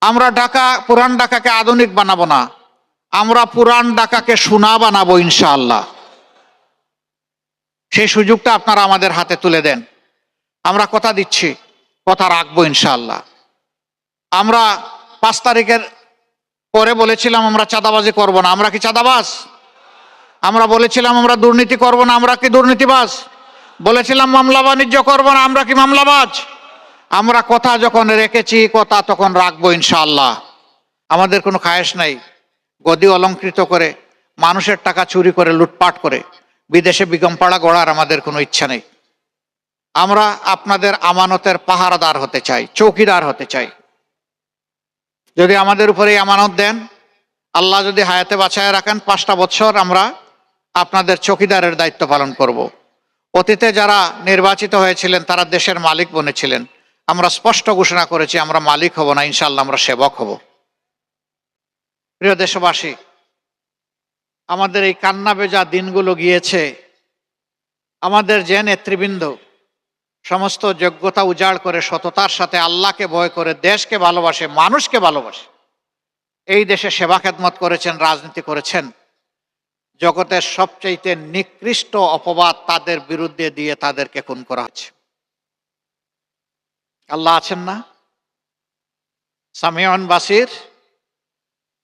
আমরা পুরান ঢাকাকে আধুনিক বানাবো না, আমরা পুরান ঢাকাকে সোনা বানাবো ইনশাআল্লাহ। সেই সুযোগটা আপনারা আমাদের হাতে তুলে দেন। আমরা কথা দিচ্ছি, কথা রাখবো ইনশাআল্লাহ। আমরা 5 তারিখের পরে বলেছিলাম আমরা চাঁদাবাজি করব না। আমরা কি চাঁদাবাজ? আমরা বলেছিলাম আমরা দুর্নীতি করব না। আমরা কি দুর্নীতিবাজ? বলেছিলাম মামলা বাণিজ্য করব না। আমরা কি মামলাবাজ? আমরা কথা যখন রেখেছি, কথা তখন রাখবো ইনশাআল্লাহ। আমাদের কোনো খায়েশ নাই গদি অলঙ্কৃত করে, মানুষের টাকা চুরি করে, লুটপাট করে বিদেশে বিগমপাড়া গড়ার আমাদের কোনো ইচ্ছা নেই। আমরা আপনাদের আমানতের পাহারাদার হতে চাই, চৌকিদার হতে চাই। যদি আমাদের উপরে এই আমানত দেন, আল্লাহ যদি হায়াতে বাঁচায় রাখেন, 5টা বছর আমরা আপনাদের চৌকিদারের দায়িত্ব পালন করব। অতীতে যারা নির্বাচিত হয়েছিলেন তারা দেশের মালিক বনেছিলেন। আমরা স্পষ্ট ঘোষণা করেছি আমরা মালিক হব না, ইনশাআল্লাহ আমরা সেবক হব। প্রিয় দেশবাসী, আমাদের এই কান্না ভেজা দিনগুলো গিয়েছে। আমাদের যে নেতৃবৃন্দ সমস্ত যোগ্যতা উজাড় করে, সততার সাথে আল্লাহকে ভয় করে, দেশকে ভালোবাসে, মানুষকে ভালোবাসে, এই দেশে সেবা খেদমত করেছেন, রাজনীতি করেছেন, জগতের সবচাইতে নিকৃষ্ট অপবাদ তাদের বিরুদ্ধে দিয়ে তাদেরকে খুন করা হচ্ছে। আল্লাহ আছেন না? সামিউন বাসির,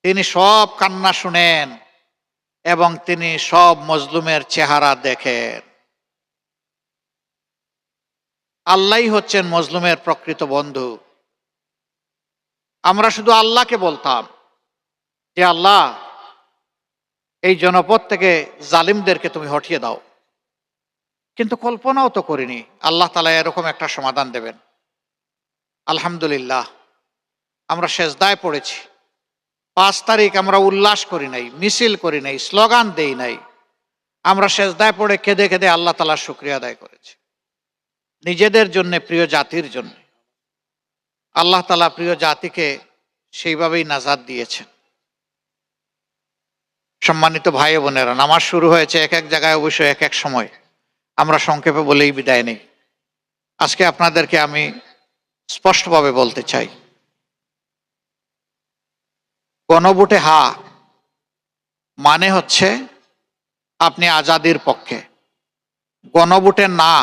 তিনি সব কান্না শুনেন এবং তিনি সব মজলুমের চেহারা দেখেন। আল্লাহই হচ্ছেন মজলুমের প্রকৃত বন্ধু। আমরা শুধু আল্লাহকে বলতাম যে আল্লাহ, এই জনপদ থেকে জালিমদেরকে তুমি হটিয়ে দাও, কিন্তু কল্পনাও তো করিনি আল্লাহ তাআলা এরকম একটা সমাধান দেবেন। আলহামদুলিল্লাহ, আমরা সেজদায় পড়েছি। 5 তারিখ আমরা উল্লাস করি নাই, মিছিল করি নাই, স্লোগান দেই নাই। আমরা সেজদায় পড়ে কেঁদে কেঁদে আল্লাহ তাআলার শুকরিয়া আদায় করেছি, নিজেদের জন্য, প্রিয় জাতির জন্য। আল্লাহ তাআলা প্রিয় জাতিকে সেইভাবেই নাজাত দিয়েছেন। সম্মানিত ভাই বোনেরা, নামাজ শুরু হয়েছে এক এক জায়গায়, অবশ্য এক এক সময়। আমরা সংক্ষেপে বলেই বিদায় নেই। আজকে আপনাদেরকে আমি স্পষ্টভাবে বলতে চাই, গণভোটে হা মানে হচ্ছে আপনি আজাদির পক্ষে, গণভোটে না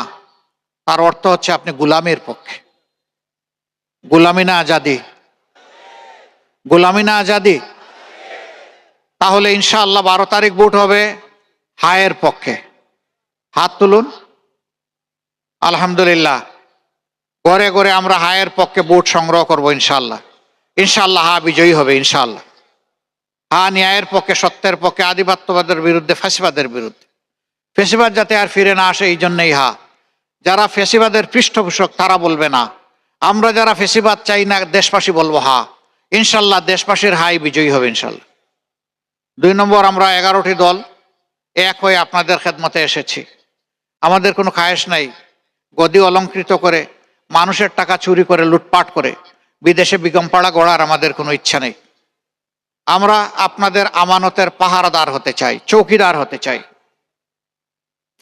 তার অর্থ হচ্ছে আপনি গুলামির পক্ষে। গুলামি না আজাদি? গুলামি না আজাদি? তাহলে ইনশাআল্লাহ 12 তারিখ ভোট হবে হায়ের পক্ষে। হাত তুলুন। আলহামদুলিল্লাহ, ঘরে ঘরে আমরা হায়ের পক্ষে ভোট সংগ্রহ করব ইনশাআল্লাহ। ইনশাআল্লাহ হা বিজয়ী হবে ইনশাআল্লাহ। হা ন্যায়ের পক্ষে, সত্যের পক্ষে, আধিপত্যবাদের বিরুদ্ধে, ফ্যাসিবাদের বিরুদ্ধে। ফ্যাসিবাদ যাতে আর ফিরে না আসে এই জন্যই হা। যারা ফ্যাসিবাদের পৃষ্ঠপোষক তারা বলবে না। আমরা যারা ফ্যাসিবাদ চাই না, দেশবাসী বলবো হা। ইনশাআল্লাহ দেশবাসীর হাই বিজয়ী হবে ইনশাআল্লাহ। 2 নম্বর, আমরা 11টি দল এক হয়ে আপনাদের খেদমতে এসেছি। আমাদের কোনো খায়েশ নাই গদি অলঙ্কৃত করে, মানুষের টাকা চুরি করে, লুটপাট করে বিদেশে বিগমপাড়া গড়ার আমাদের কোনো ইচ্ছা নেই। আমরা আপনাদের আমানতের পাহারাদার হতে চাই, চৌকিদার হতে চাই।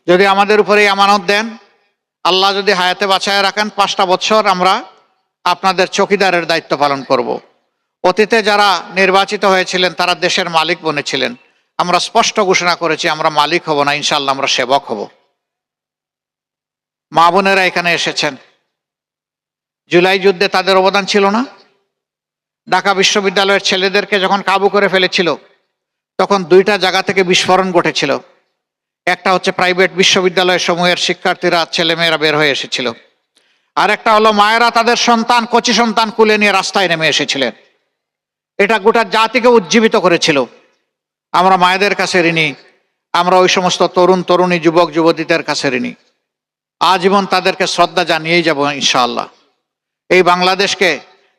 যদি আমাদের উপরে এই আমানত দেন, আল্লাহ যদি হায়াতে বাঁচায় রাখেন, 5টা বছর আমরা আপনাদের চৌকিদারের দায়িত্ব পালন করব। অতীতে যারা নির্বাচিত হয়েছিলেন তারা দেশের মালিক বনেছিলেন। আমরা স্পষ্ট ঘোষণা করেছি আমরা মালিক হব না, ইনশাআল্লাহ আমরা সেবক হব। মা বোনেরা এখানে এসেছেন, জুলাই যুদ্ধে তাদের অবদান ছিল না? ঢাকা বিশ্ববিদ্যালয়ের ছেলেদেরকে যখন কাবু করে ফেলেছিল, তখন 2টা জায়গা থেকে বিস্ফোরণ ঘটেছিল। একটা হচ্ছে প্রাইভেট বিশ্ববিদ্যালয় সমূহের শিক্ষার্থীরা, ছেলেমেয়েরা বের হয়ে এসেছিল। আর একটা হলো মায়েরা তাদের সন্তান, কচি সন্তান কুলে নিয়ে রাস্তায় নেমে এসেছিলেন। এটা গোটা জাতিকে উজ্জীবিত করেছিল। আমরা মায়েদের কাছে ঋণী, আমরা ওই সমস্ত তরুণ তরুণী, যুবক যুবতীদের কাছে ঋণী। আজীবন তাদেরকে শ্রদ্ধা জানিয়েই যাব ইনশাআল্লাহ। এই বাংলাদেশকে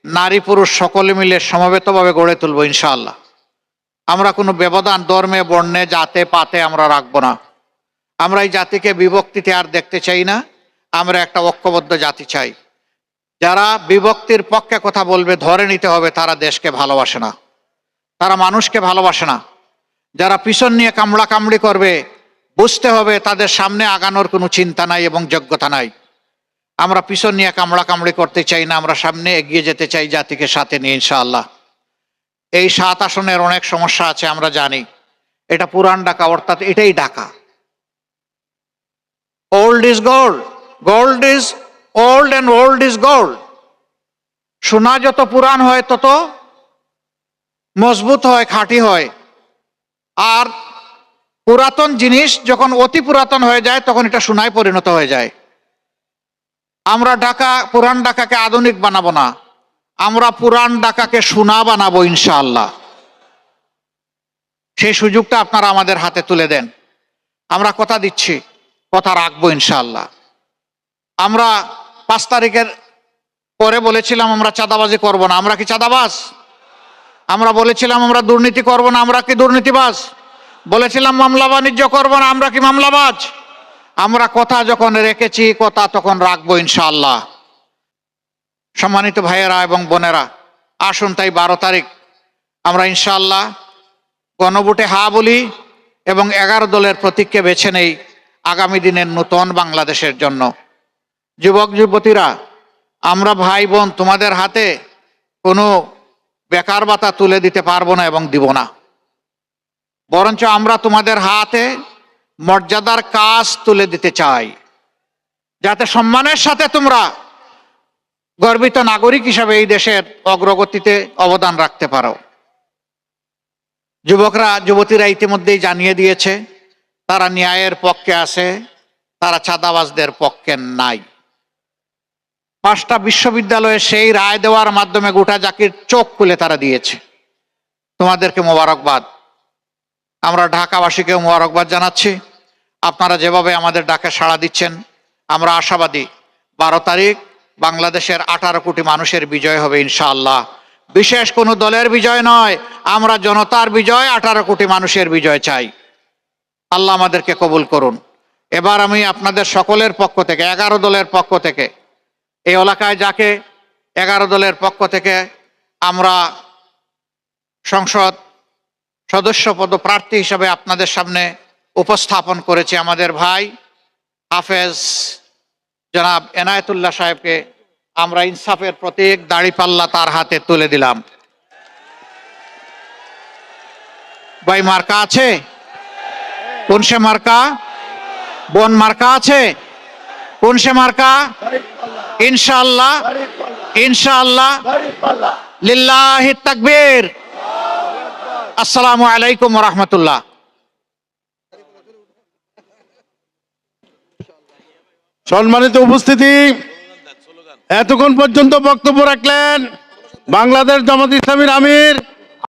নারী পুরুষ সকলে মিলে সমবেতভাবে গড়ে তুলব ইনশাআল্লাহ। আমরা কোনো ব্যবধান ধর্মে, বর্ণে, জাতে পাতে আমরা রাখবো না। আমরা এই জাতিকে বিভক্তিতে আর দেখতে চাই না। আমরা একটা ঐক্যবদ্ধ জাতি চাই। যারা বিভক্তির পক্ষে কথা বলবে, ধরে নিতে হবে তারা দেশকে ভালোবাসে না, তারা মানুষকে ভালোবাসে না। যারা পিছন নিয়ে কামড়া কামড়ি করবে, বুঝতে হবে তাদের সামনে আগানোর কোনো চিন্তা নাই এবং যোগ্যতা নাই। আমরা পিছন নিয়ে কামড়া কামড়ি করতে চাই না, আমরা সামনে এগিয়ে যেতে চাই জাতিকে সাথে নিয়ে ইনশাআল্লাহ। এই 7 আসনের অনেক সমস্যা আছে আমরা জানি, এটা পুরান ঢাকা, অর্থাৎ এটাই Dhaka. Old is gold, gold is old and old is gold. সোনা যত পুরান হয় তত মজবুত হয়, খাঁটি হয়। আর পুরাতন জিনিস যখন অতি পুরাতন হয়ে যায় তখন এটা সোনায় পরিণত হয়ে যায়। আমরা পুরান ঢাকাকে আধুনিক বানাবো না, আমরা পুরান ঢাকাকে সোনা বানাবো ইনশাআল্লাহ। সেই সুযোগটা আপনারা আমাদের হাতে তুলে দেন। আমরা কথা দিচ্ছি, কথা রাখবো ইনশাআল্লাহ। আমরা 5 তারিখের পরে বলেছিলাম আমরা চাঁদাবাজি করব না, আমরা কি চাঁদাবাজ? আমরা বলেছিলাম আমরা দুর্নীতি করব না, আমরা কি দুর্নীতিবাজ? বলেছিলাম মামলা বাণিজ্য করব না, আমরা কি মামলাবাজ? আমরা কথা যখন রেখেছি, কথা তখন রাখবো ইনশাআল্লাহ। সম্মানিত ভাইয়েরা এবং বোনেরা, আসুন তাই 12 তারিখ আমরা ইনশাআল্লাহ গণভোটে হা বলি এবং 11 দলের প্রতীককে বেছে নেই আগামী দিনের নতুন বাংলাদেশের জন্য। যুবক যুবতীরা, আমরা ভাই বোন তোমাদের হাতে কোনো বেকার ভাতা তুলে দিতে পারবো না এবং দিব না, বরঞ্চ আমরা তোমাদের হাতে মর্যাদার কাজ তুলে দিতে চাই, যাতে সম্মানের সাথে তোমরা গর্বিত নাগরিক হিসাবে এই দেশের অগ্রগতিতে অবদান রাখতে পারো। যুবকরা যুবতীরা ইতিমধ্যেই জানিয়ে দিয়েছে তারা ন্যায়ের পক্ষে আছে, তারা চাঁদাবাজদের পক্ষে নাই। 5টা বিশ্ববিদ্যালয়ে সেই রায় দেওয়ার মাধ্যমে গোটা জাতির চোখ খুলে তারা দিয়েছে। তোমাদেরকে মোবারকবাদ। আমরা ঢাকাবাসীকেও মোবারকবাদ জানাচ্ছি। আপনারা যেভাবে আমাদের ডাকে সাড়া দিচ্ছেন, আমরা আশাবাদী 12 তারিখ বাংলাদেশের 18 কোটি মানুষের বিজয় হবে ইনশাআল্লাহ। বিশেষ কোনো দলের বিজয় নয়, আমরা জনতার বিজয়, 18 কোটি মানুষের বিজয় চাই। আল্লাহ আমাদেরকে কবুল করুন। এবার আমি আপনাদের সকলের পক্ষ থেকে, 11 দলের পক্ষ থেকে, এই এলাকায় যাকে 11 দলের পক্ষ থেকে আমরা সংসদ সদস্য পদপ্রার্থী হিসাবে আপনাদের সামনে উপস্থাপন করেছি, আমাদের ভাই হাফেজ জনাব এনায়েতুল্লাহ সাহেবকে আমরা ইনসাফের প্রতীক দাড়িপাল্লা তার হাতে তুলে দিলাম। ভাই মার্কা আছে? কোন সে মার্কা? বোন মার্কা আছে? কোন সে মার্কা? ইনশাআল্লাহ, ইনশাআল্লাহ, লিল্লাহি তাকবীর। আসসালামু আলাইকুম ওয়া রাহমাতুল্লাহ। সম্মানিত উপস্থিতি, এতক্ষণ পর্যন্ত বক্তব্য রাখলেন বাংলাদেশ জামাত ইসলামীর আমির